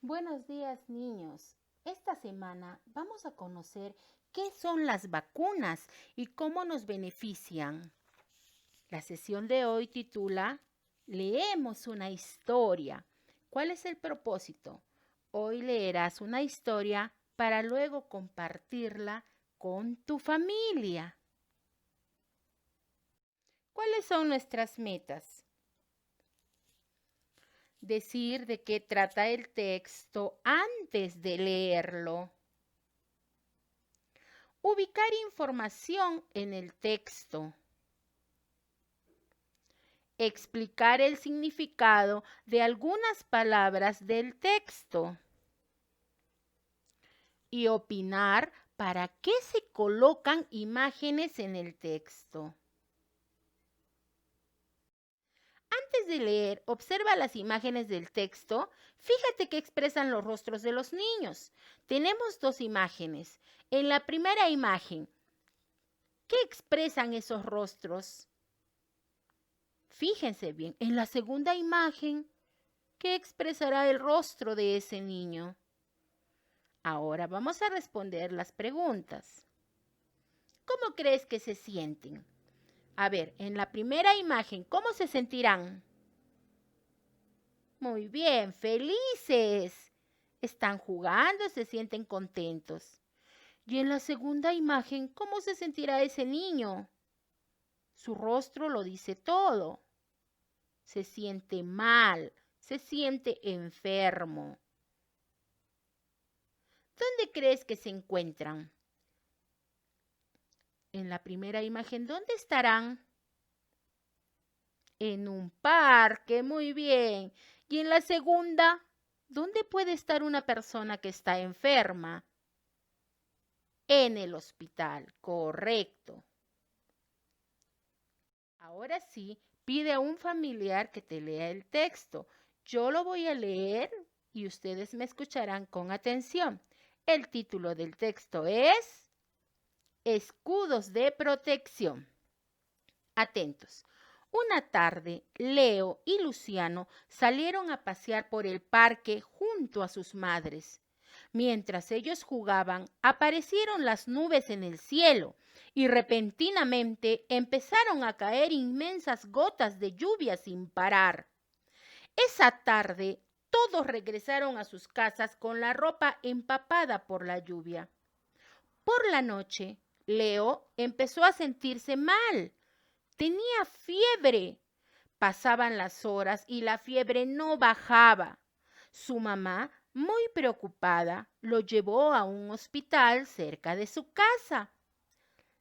Buenos días, niños. Esta semana vamos a conocer qué son las vacunas y cómo nos benefician. La sesión de hoy titula Leemos una historia. ¿Cuál es el propósito? Hoy leerás una historia para luego compartirla con tu familia. ¿Cuáles son nuestras metas? Decir de qué trata el texto antes de leerlo. Ubicar información en el texto. Explicar el significado de algunas palabras del texto. Y opinar para qué se colocan imágenes en el texto. Antes de leer, observa las imágenes del texto. Fíjate qué expresan los rostros de los niños. Tenemos dos imágenes. En la primera imagen, ¿qué expresan esos rostros? Fíjense bien, en la segunda imagen, ¿qué expresará el rostro de ese niño? Ahora vamos a responder las preguntas. ¿Cómo crees que se sienten? A ver, en la primera imagen, ¿cómo se sentirán? Muy bien, felices. Están jugando, se sienten contentos. Y en la segunda imagen, ¿cómo se sentirá ese niño? Su rostro lo dice todo. Se siente mal, se siente enfermo. ¿Dónde crees que se encuentran? En la primera imagen, ¿dónde estarán? En un parque, muy bien. Y en la segunda, ¿dónde puede estar una persona que está enferma? En el hospital, correcto. Ahora sí, pide a un familiar que te lea el texto. Yo lo voy a leer y ustedes me escucharán con atención. El título del texto es Escudos de protección. Atentos. Una tarde, Leo y Luciano salieron a pasear por el parque junto a sus madres. Mientras ellos jugaban, aparecieron las nubes en el cielo y repentinamente empezaron a caer inmensas gotas de lluvia sin parar. Esa tarde, todos regresaron a sus casas con la ropa empapada por la lluvia. Por la noche, Leo empezó a sentirse mal. Tenía fiebre. Pasaban las horas y la fiebre no bajaba. Su mamá, muy preocupada, lo llevó a un hospital cerca de su casa.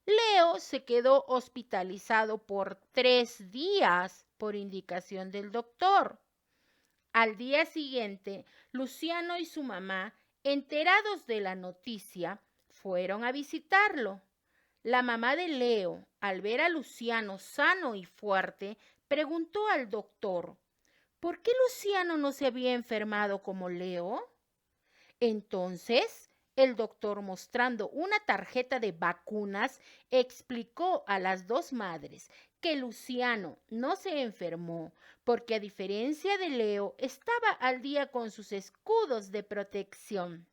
Leo se quedó hospitalizado por 3 días por indicación del doctor. Al día siguiente, Luciano y su mamá, enterados de la noticia, fueron a visitarlo. La mamá de Leo, al ver a Luciano sano y fuerte, preguntó al doctor, ¿por qué Luciano no se había enfermado como Leo? Entonces, el doctor, mostrando una tarjeta de vacunas, explicó a las dos madres que Luciano no se enfermó porque, a diferencia de Leo, estaba al día con sus escudos de protección.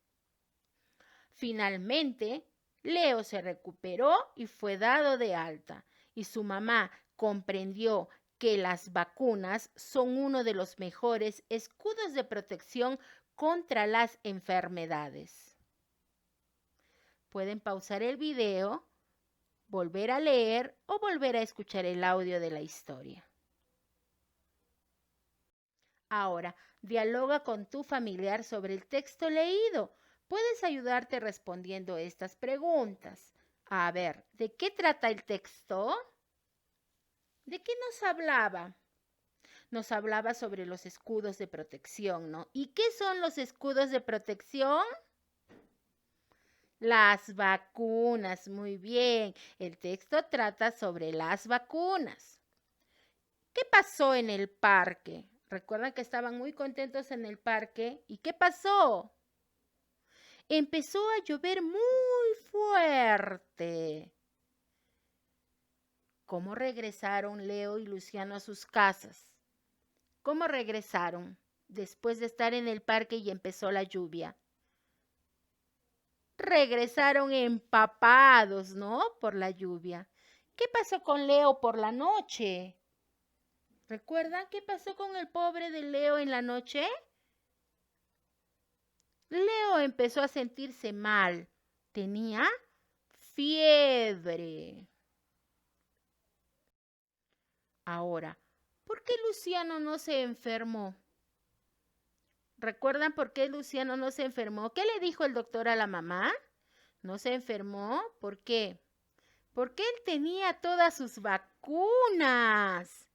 Finalmente, Leo se recuperó y fue dado de alta, y su mamá comprendió que las vacunas son uno de los mejores escudos de protección contra las enfermedades. Pueden pausar el video, volver a leer o volver a escuchar el audio de la historia. Ahora, dialoga con tu familiar sobre el texto leído. Puedes ayudarte respondiendo estas preguntas. A ver, ¿de qué trata el texto? ¿De qué nos hablaba? Nos hablaba sobre los escudos de protección, ¿no? ¿Y qué son los escudos de protección? Las vacunas, muy bien. El texto trata sobre las vacunas. ¿Qué pasó en el parque? Recuerdan que estaban muy contentos en el parque. ¿Y qué pasó? Empezó a llover muy fuerte. ¿Cómo regresaron Leo y Luciano a sus casas? ¿Cómo regresaron? después de estar en el parque y empezó la lluvia? Regresaron empapados, ¿no? Por la lluvia. ¿Qué pasó con Leo por la noche? ¿Recuerdan qué pasó con el pobre de Leo en la noche? Leo empezó a sentirse mal. Tenía fiebre. Ahora, ¿por qué Luciano no se enfermó? ¿Recuerdan por qué Luciano no se enfermó? ¿Qué le dijo el doctor a la mamá? ¿No se enfermó? ¿Por qué? Porque él tenía todas sus vacunas.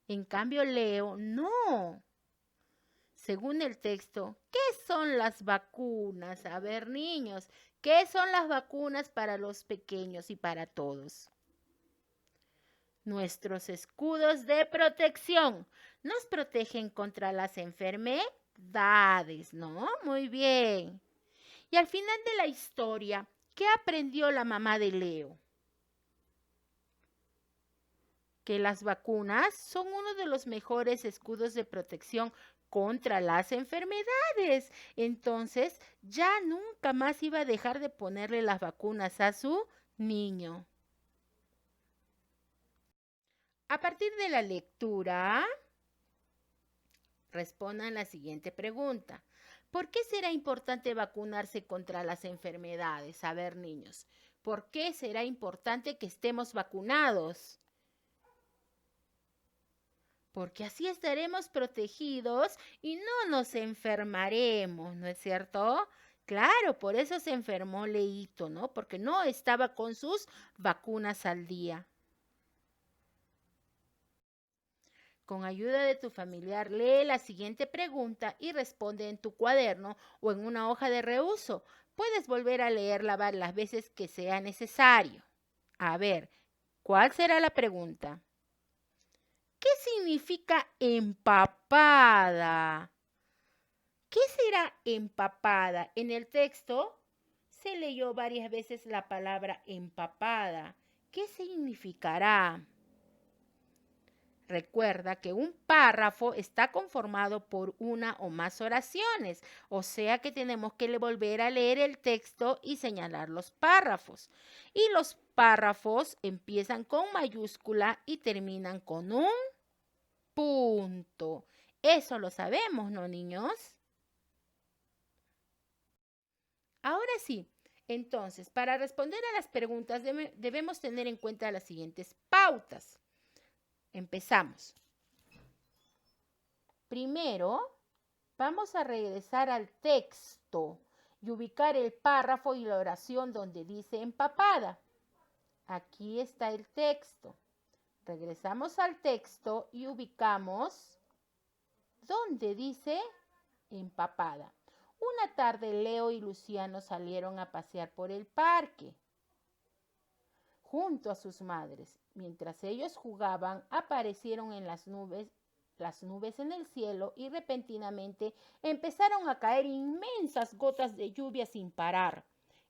En cambio, Leo no. Según el texto, ¿qué son las vacunas? A ver, niños, ¿qué son las vacunas para los pequeños y para todos? Nuestros escudos de protección nos protegen contra las enfermedades, ¿no? Muy bien. Y al final de la historia, ¿qué aprendió la mamá de Leo? Que las vacunas son uno de los mejores escudos de protección contra las enfermedades. Entonces, ya nunca más iba a dejar de ponerle las vacunas a su niño. A partir de la lectura, respondan la siguiente pregunta. ¿Por qué será importante vacunarse contra las enfermedades? A ver, niños, ¿por qué será importante que estemos vacunados? Porque así estaremos protegidos y no nos enfermaremos, ¿no es cierto? Claro, por eso se enfermó Leito, ¿no? Porque no estaba con sus vacunas al día. Con ayuda de tu familiar, lee la siguiente pregunta y responde en tu cuaderno o en una hoja de reuso. Puedes volver a leerla las veces que sea necesario. A ver, ¿cuál será la pregunta? ¿Qué significa empapada? ¿Qué será empapada? En el texto se leyó varias veces la palabra empapada. ¿Qué significará? Recuerda que un párrafo está conformado por una o más oraciones, o sea que tenemos que volver a leer el texto y señalar los párrafos. Y los párrafos empiezan con mayúscula y terminan con un punto. Eso lo sabemos, ¿no, niños? Ahora sí, entonces, para responder a las preguntas debemos tener en cuenta las siguientes pautas. Empezamos. Primero, vamos a regresar al texto y ubicar el párrafo y la oración donde dice empapada. Aquí está el texto. Regresamos al texto y ubicamos donde dice empapada. Una tarde Leo y Luciano salieron a pasear por el parque junto a sus madres. Mientras ellos jugaban, aparecieron en las nubes en el cielo y repentinamente empezaron a caer inmensas gotas de lluvia sin parar.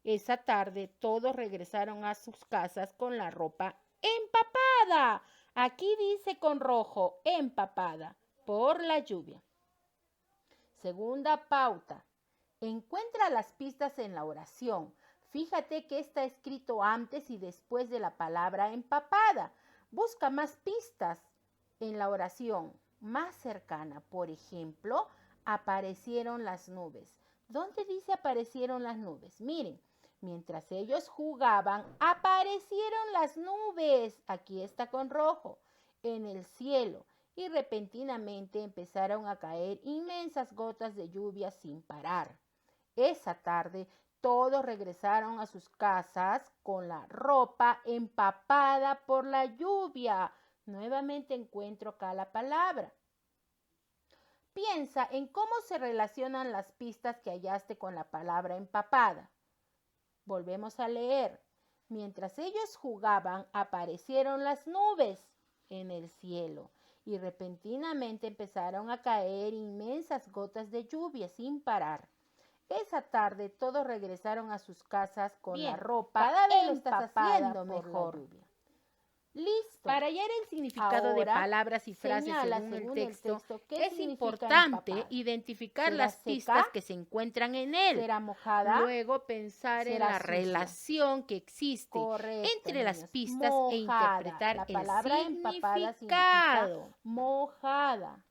Esa tarde todos regresaron a sus casas con la ropa empapada. Aquí dice con rojo, empapada, por la lluvia. Segunda pauta. Encuentra las pistas en la oración. Fíjate que está escrito antes y después de la palabra empapada. Busca más pistas en la oración más cercana. Por ejemplo, aparecieron las nubes. ¿Dónde dice aparecieron las nubes? Miren, mientras ellos jugaban, aparecieron las nubes. Aquí está con rojo. En el cielo. Y repentinamente empezaron a caer inmensas gotas de lluvia sin parar. Esa tarde todos regresaron a sus casas con la ropa empapada por la lluvia. Nuevamente encuentro acá la palabra. Piensa en cómo se relacionan las pistas que hallaste con la palabra empapada. Volvemos a leer. Mientras ellos jugaban, aparecieron las nubes en el cielo y repentinamente empezaron a caer inmensas gotas de lluvia sin parar. Esa tarde todos regresaron a sus casas con la ropa cada vez lo estás haciendo por mejor. la lluvia. Listo. Para hallar el significado de Ahora, palabras y frases señala según el según texto, qué es significa importante empapada. identificar ¿Será las seca? pistas que se encuentran en él. ¿Será mojada? Luego pensar en ¿Será la sucia? relación que existe Correcto, entre las niños. pistas e Mojada. interpretar La el palabra empapada significa significado. mojada.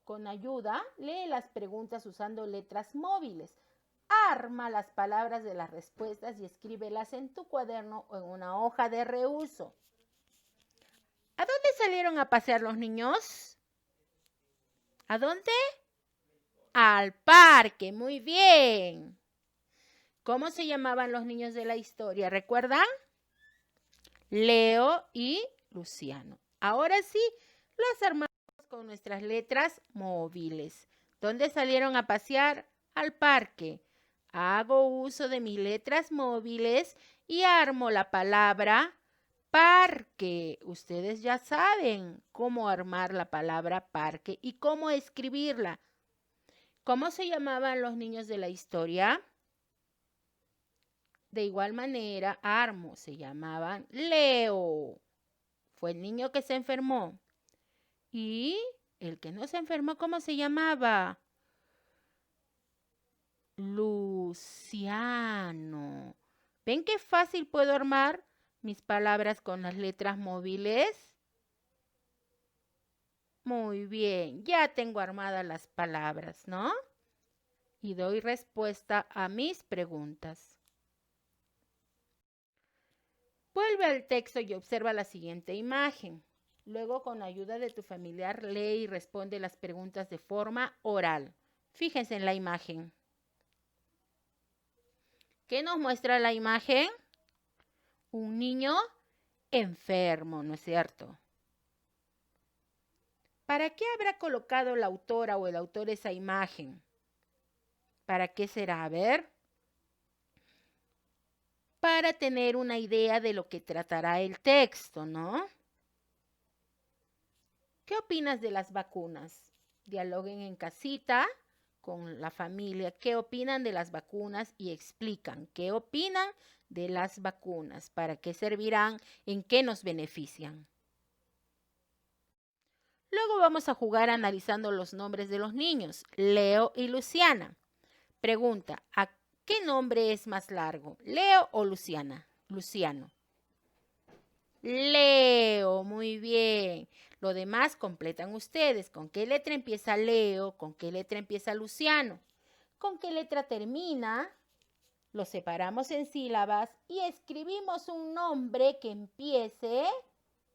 Con ayuda, lee las preguntas usando letras móviles. Arma las palabras de las respuestas y escríbelas en tu cuaderno o en una hoja de reuso. ¿A dónde salieron a pasear los niños? ¿A dónde? Al parque, muy bien. ¿Cómo se llamaban los niños de la historia? ¿Recuerdan? Leo y Luciano. Ahora sí, los armamos con nuestras letras móviles. ¿Dónde salieron a pasear? Al parque. Hago uso de mis letras móviles y armo la palabra parque. Ustedes ya saben cómo armar la palabra parque y cómo escribirla. ¿Cómo se llamaban los niños de la historia? De igual manera, armo, se llamaban Leo. Fue el niño que se enfermó. Y el que no se enfermó, ¿cómo se llamaba? Luciano. ¿Ven qué fácil puedo armar mis palabras con las letras móviles? Muy bien, ya tengo armadas las palabras, ¿no? Y doy respuesta a mis preguntas. Vuelve al texto y observa la siguiente imagen. Luego, con ayuda de tu familiar, lee y responde las preguntas de forma oral. Fíjense en la imagen. ¿Qué nos muestra la imagen? Un niño enfermo, ¿no es cierto? ¿Para qué habrá colocado la autora o el autor esa imagen? ¿Para qué será? A ver. Para tener una idea de lo que tratará el texto, ¿no? ¿Qué opinas de las vacunas? Dialoguen en casita con la familia. ¿Qué opinan de las vacunas? Y explican qué opinan de las vacunas, para qué servirán, en qué nos benefician. Luego vamos a jugar analizando los nombres de los niños, Leo y Luciana. Pregunta, ¿a qué nombre es más largo, Leo o Luciana? Luciano. Leo, muy bien. Lo demás completan ustedes. ¿Con qué letra empieza Leo? ¿Con qué letra empieza Luciano? ¿Con qué letra termina? Lo separamos en sílabas y escribimos un nombre que empiece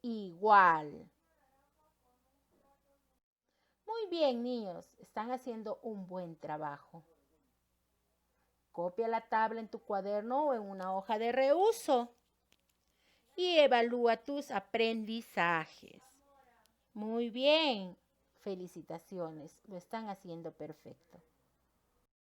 igual. Muy bien, niños. Están haciendo un buen trabajo. Copia la tabla en tu cuaderno o en una hoja de reuso y evalúa tus aprendizajes. Muy bien, felicitaciones, lo están haciendo perfecto.